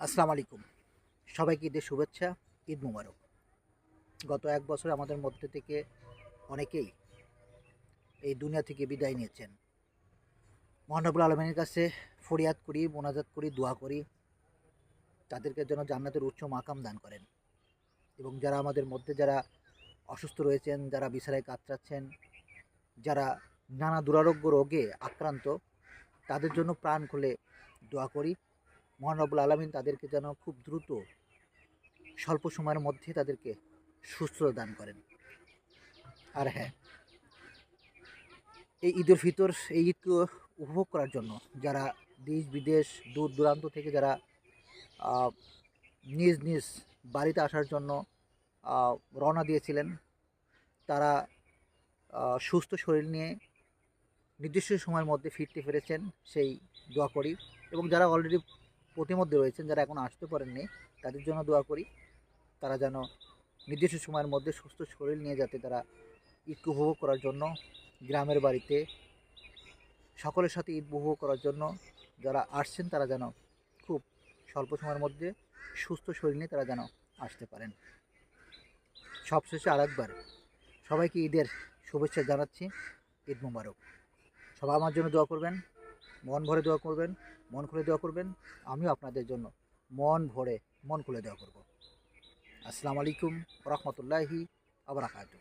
আসসালামু আলাইকুম। সবাইকে ঈদের শুভেচ্ছা, ঈদ মোবারক। গত এক বছর আমাদের মধ্যে থেকে অনেকেই এই দুনিয়া থেকে বিদায় নিয়েছেন। মহান রব্বুল আলামিনের কাছে ফরিয়াদ করি, মোনাজাত করি, দোয়া করি তাদেরকে যেন জান্নাতের উচ্চ মাকাম দান করেন। এবং যারা আমাদের মধ্যে যারা অসুস্থ রয়েছেন, যারা বিছানায় কাতরাচ্ছেন, যারা নানা দুরারোগ্য রোগে আক্রান্ত, তাদের জন্য প্রাণ খুলে দোয়া করি। মহান রব্বুল আলামিন তাদেরকে যেন খুব দ্রুত স্বল্প সময়ের মধ্যে তাদেরকে সুস্থতা দান করেন। আর হ্যাঁ, এই ঈদুল ফিতর, এই ঈদকে উপভোগ করার জন্য যারা দেশ বিদেশ দূর দূরান্ত থেকে যারা আহ, নিজ নিজ বাড়িতে আসার জন্য রওনা দিয়েছিলেন, তারা সুস্থ শরীর নিয়ে নির্দিষ্ট সময়ের মধ্যে ফিরতে পেরেছেন, সেই দোয়া করি। এবং যারা অলরেডি প্রতিমধ্যে রয়েছেন, যারা এখন আসতে পারেননি, তাদের জন্য দোয়া করি তারা যেন নির্দিষ্ট সময়ের মধ্যে সুস্থ শরীর নিয়ে যাতে তারা ঈদকে উপভোগ করার জন্য গ্রামের বাড়িতে সকলের সাথে ঈদ উপভোগ করার জন্য যারা আসছেন তারা যেন খুব স্বল্প সময়ের মধ্যে সুস্থ শরীর নিয়ে তারা যেন আসতে পারেন। সবশেষে আরেকবার সবাইকে ঈদের শুভেচ্ছা জানাচ্ছি। ঈদ মোবারক। সবাই আমার জন্য দোয়া করবেন, মন ভরে দোয়া করবেন, মন খুলে দোয়া করবেন। আমিও আপনাদের জন্য মন ভরে মন খুলে দোয়া করব। আসসালামু আলাইকুম ওয়া রাহমাতুল্লাহি ওয়া বারাকাতুহু।